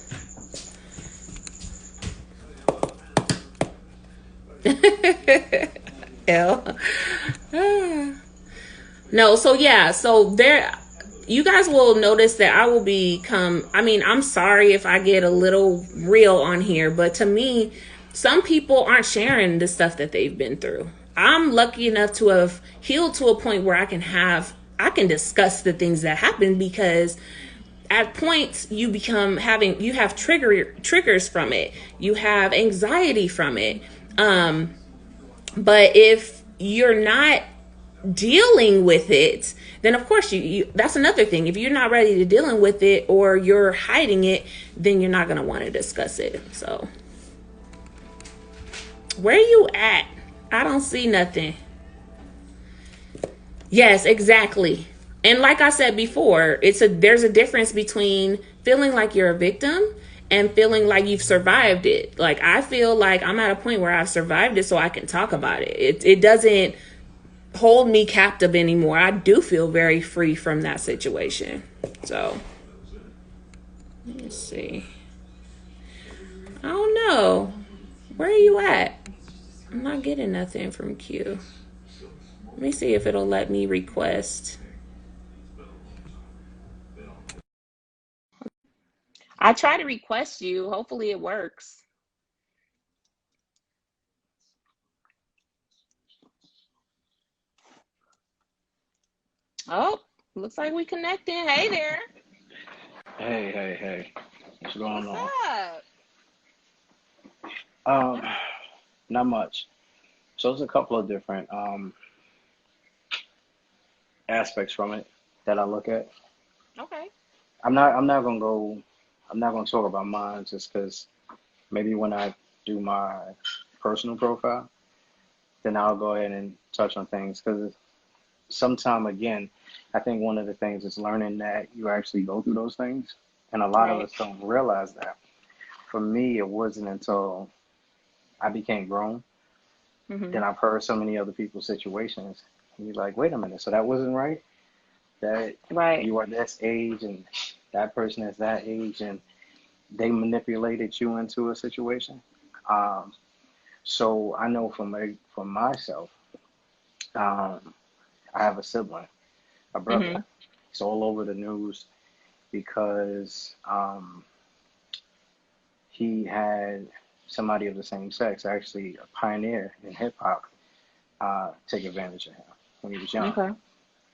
L. No, so yeah, so there, you guys will notice that I will I'm sorry if I get a little real on here, but to me, some people aren't sharing the stuff that they've been through. I'm lucky enough to have healed to a point where I can discuss the things that happened, because at points you have triggers from it. You have anxiety from it. But if you're not dealing with it, then of course you that's another thing. If you're not ready to dealing with it or you're hiding it, then you're not going to want to discuss it. So where you at? I don't see nothing. Yes, exactly. And like I said before, there's a difference between feeling like you're a victim and feeling like you've survived it. Like, I feel like I'm at a point where I've survived it so I can talk about it. It doesn't hold me captive anymore. I do feel very free from that situation. So let's see. I don't know. Where are you at? I'm not getting nothing from Q. Let me see if it'll let me request. I try to request you. Hopefully it works. Oh, looks like we connecting. Hey there. Hey, hey, hey. What's going What's on? up? Um, Not much. So there's a couple of different aspects from it that I look at. Okay. I'm not gonna talk about mine just because maybe when I do my personal profile, then I'll go ahead and touch on things because sometime again, I think one of the things is learning that you actually go through those things, and a lot of Right. us don't realize that. For me, it wasn't until I became grown. Mm-hmm. Then I've heard so many other people's situations. And you're like, wait a minute, so that wasn't right? That Right. you are this age and that person is that age and they manipulated you into a situation. Um, so I know for myself, um, I have a sibling, a brother. Mm-hmm. He's all over the news because he had somebody of the same sex, actually a pioneer in hip hop, take advantage of him when he was young. Okay.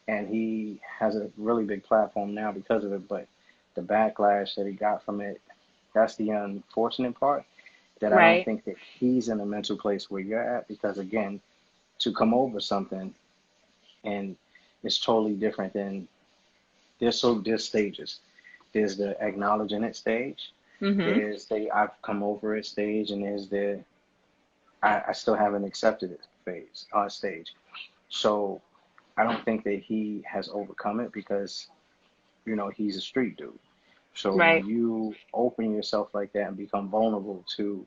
And he has a really big platform now because of it. But the backlash that he got from it, that's the unfortunate part. That I don't Right. think that he's in a mental place where you're at because again, to come over something and it's totally different than there's stages. There's the acknowledging it stage. Mm-hmm. There's the I've come over it stage, and there's the I still haven't accepted it phase stage. So I don't think that he has overcome it because he's a street dude. So when Right. you open yourself like that and become vulnerable to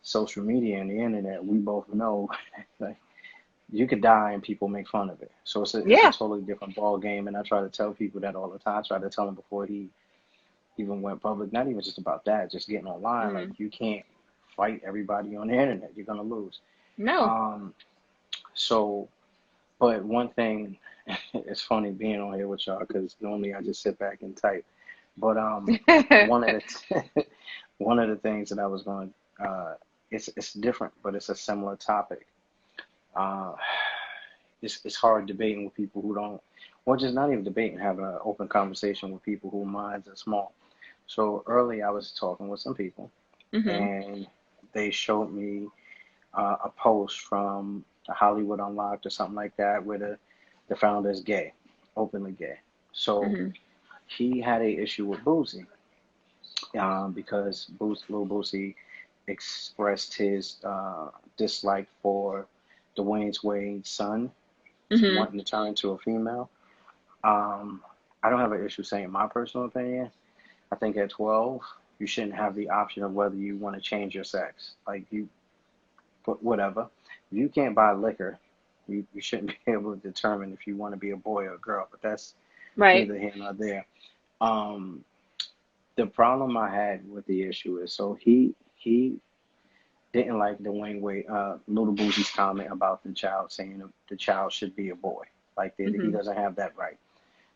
social media and the internet, we both know like you could die and people make fun of it. So it's a Yeah. totally different ball game. And I try to tell people that all the time. I try to tell him before he even went public, not even just about that, just getting online. Like Mm. you can't fight everybody on the internet. You're gonna lose. No. Um, so, but one thing, it's funny being on here with y'all because normally I just sit back and type. But one of the one of the things that I was going, it's different, but it's a similar topic. Uh, it's hard debating with people who don't, or just not even debating, having an open conversation with people whose minds are small. So early, I was talking with some people, Mm-hmm. and they showed me a post from Hollywood Unlocked or something like that, where the founder is gay, openly gay. So Mm-hmm. he had a issue with Boosie because Lil Boosie expressed his dislike for Dwayne Wade's son Mm-hmm. wanting to turn into a female. Um, I don't have an issue saying my personal opinion. I think at 12, you shouldn't have the option of whether you want to change your sex. Like you, whatever. If you can't buy liquor, you shouldn't be able to determine if you want to be a boy or a girl. But that's Right. neither here nor there. Um, the problem I had with the issue is so he didn't like Dwayne Wade, Little Boosie's comment about the child saying the child should be a boy, like that he Mm-hmm. doesn't have that right.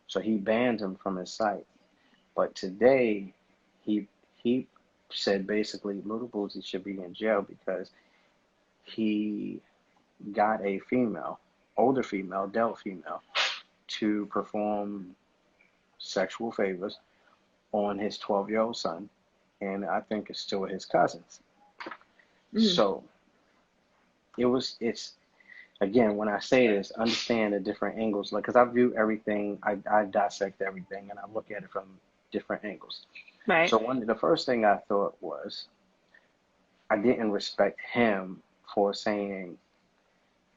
So he banned him from his site. But today, he he said basically Little Boosie should be in jail because he got a female, older female, adult female, to perform sexual favors on his 12-year-old son, and I think it's still his cousins. Mm-hmm. So it's again when I say this, understand the different angles, like because I view everything, I dissect everything, and I look at it from different angles. Right. So the first thing I thought was I didn't respect him for saying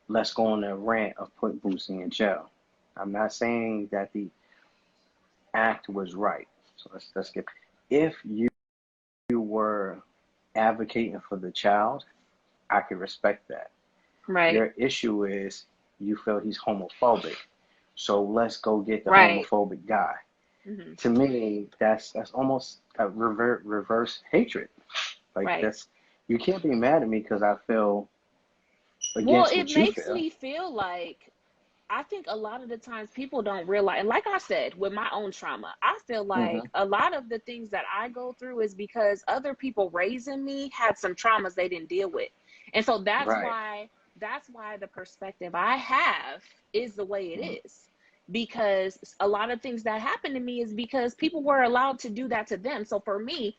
let's go on a rant of put Boosie in jail. I'm not saying that the act was right. So let's get if you were advocating for the child, I could respect that. Right. Your issue is you feel he's homophobic. So let's go get the Right. homophobic guy. Mm-hmm. To me, that's almost a reverse hatred. Like Right. that's you can't be mad at me because I feel Well, against it what you makes feel. me feel like I think a lot of the times people don't realize, and like I said, with my own trauma, I feel Hmm. like a lot of the things that I go through is because other people raising me had some traumas they didn't deal with. And so Right. that's why the perspective I have is the way it Mm-hmm. is. because a lot of things that happened to me is because people were allowed to do that to them. So for me,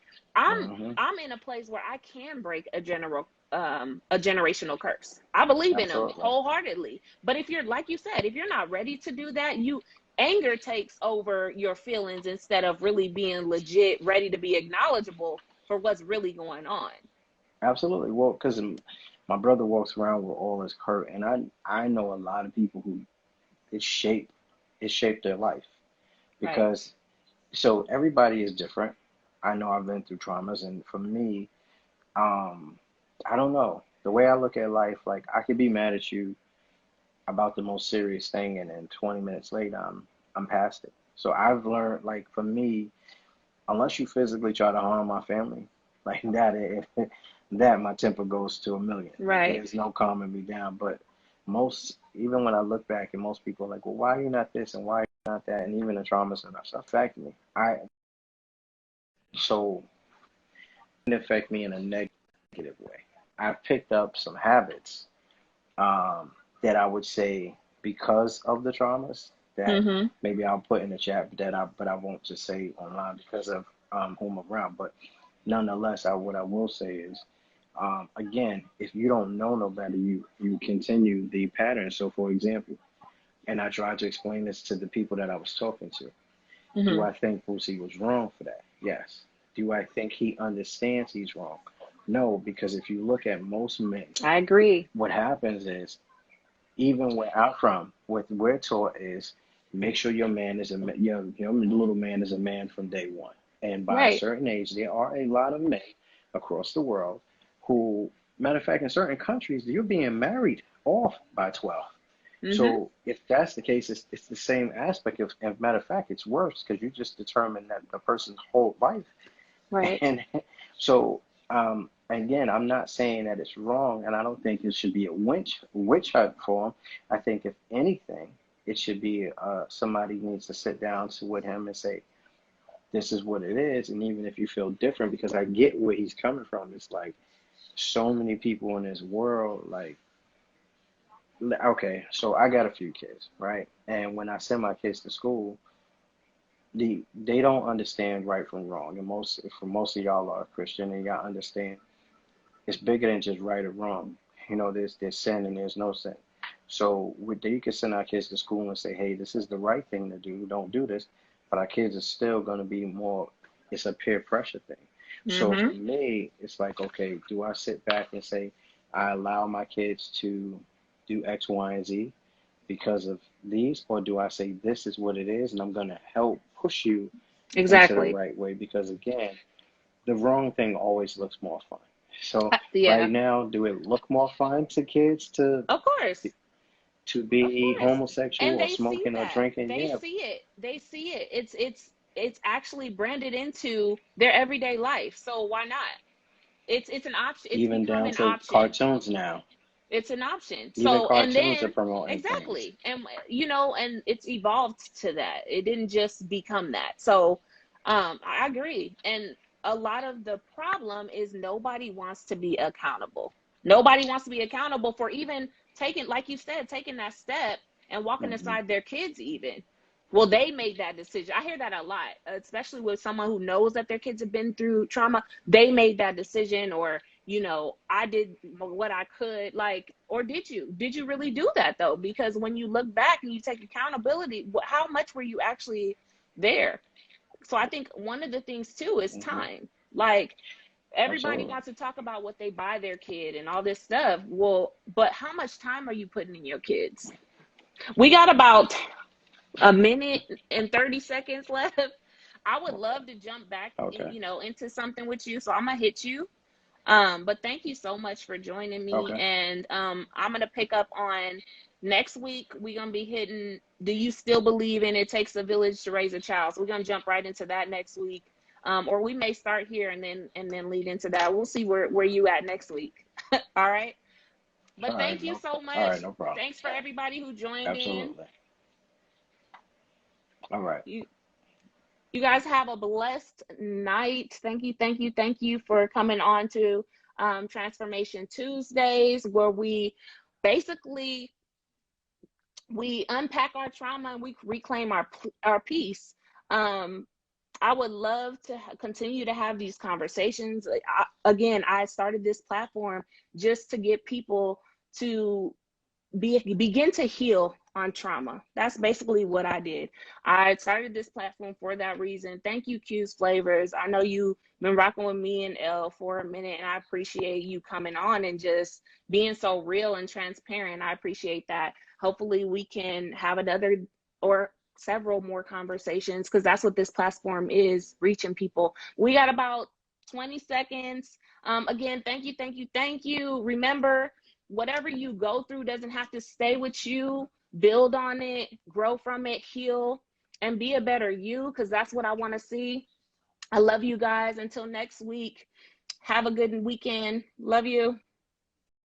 Hmm. I'm in a place where I can break a generational curse. I believe in them Absolutely. wholeheartedly. But if you're, like you said, if you're not ready to do that, anger takes over your feelings instead of really being legit ready to be acknowledgeable for what's really going on. Absolutely. Well, because my brother walks around with all his hurt, and I know a lot of people who it shaped it shaped their life Right. because so everybody is different. I know I've been through traumas, and for me, um, I don't know. The way I look at life, like I could be mad at you about the most serious thing, and then 20 minutes later, I'm past it. So I've learned, like for me, unless you physically try to harm my family, like that, that my temper goes to a million. Right. There's no calming me down. But most, even when I look back, and most people are like, well, why are you not this and why are you not that, and even the traumas and stuff affect me. So it affect me in a negative way. I've picked up some habits um, that I would say because of the traumas that Mm-hmm. maybe I'll put in the chat, but I won't just say online because of whom I'm around. But nonetheless, what I will say is, again, if you don't know no better, you continue the pattern. So, for example, and I tried to explain this to the people that I was talking to. Do Mm-hmm. I think Boosie was wrong for that? Yes. Do I think he understands he's wrong? No, because if you look at most men, I agree. what happens is even where I'm from, what we're taught is make sure your man is your little man is a man from day one. And by a Right. certain age, there are a lot of men across the world who, matter of fact, in certain countries, you're being married off by 12. Mm-hmm. So if that's the case, it's the same aspect of, and matter of fact, it's worse because you just determine that the person's whole life. Right. And so, again, I'm not saying that it's wrong, and I don't think it should be a witch hunt for him. I think if anything, it should be somebody needs to sit down with him and say, this is what it is. And even if you feel different, because I get where he's coming from, it's like so many people in this world, like, okay, so I got a few kids, right? And when I send my kids to school, they don't understand right from wrong. And most of y'all are Christian and y'all understand it's bigger than just right or wrong. There's sin and there's no sin. So you can send our kids to school and say, hey, this is the right thing to do. Don't do this. But our kids are still going to be more, it's a peer pressure thing. So for Mm-hmm. me, it's like, okay, do I sit back and say, I allow my kids to do X, Y, and Z because of these? Or do I say, this is what it is and I'm going to help push you into the Exactly. right way? Because again, the wrong thing always looks more fun. So right Yeah. now, do it look more fun to kids Of course. to Of be course. homosexual And or they see smoking or that. drinking? They Yeah, see it. They see it. It's actually branded into their everyday life. So why not? It's an option. It's even become down an to option. cartoons now. It's an option. Even So, and cartoons are then promoting things. exactly. And and it's evolved to that. It didn't just become that. So, I agree. And a lot of the problem is nobody wants to be accountable. Nobody wants to be accountable for even taking, like you said, taking that step and walking Hmm. aside their kids even. Well, they made that decision. I hear that a lot, especially with someone who knows that their kids have been through trauma. They made that decision, or I did what I could, like, or did you really do that though? Because when you look back and you take accountability, how much were you actually there? So I think one of the things too is Hmm. time. Like, everybody Absolutely. wants to talk about what they buy their kid and all this stuff. Well, but how much time are you putting in your kids? We got about a minute and 30 seconds left. I would love to jump back, Okay. into something with you. So I'm gonna hit you. But thank you so much for joining me. Okay. And I'm gonna pick up on next week. We're gonna be hitting, do you still believe in it takes a village to raise a child? So we're gonna jump right into that next week. Or we may start here and then lead into that. We'll see where you at next week. All right. But All right. thank you No. so All right. much. No problem. Thanks for everybody who joined in. Absolutely. All right. You you guys have a blessed night. Thank you, thank you, thank you for coming on to Transformation Tuesdays, where we basically we unpack our trauma and we reclaim our peace. I would love to continue to have these conversations. Again, I started this platform just to get people to begin to heal on trauma. That's basically what I did. I started this platform for that reason. Thank you, Q's Flavors. I know you've been rocking with me and Elle for a minute, and I appreciate you coming on and just being so real and transparent. I appreciate that. Hopefully we can have another or several more conversations, because that's what this platform is, reaching people. We got about 20 seconds. Again, thank you, thank you, thank you. Remember, whatever you go through doesn't have to stay with you. Build on it, grow from it, heal, and be a better you, because that's what I want to see. I love you guys. Until next week, have a good weekend. Love you.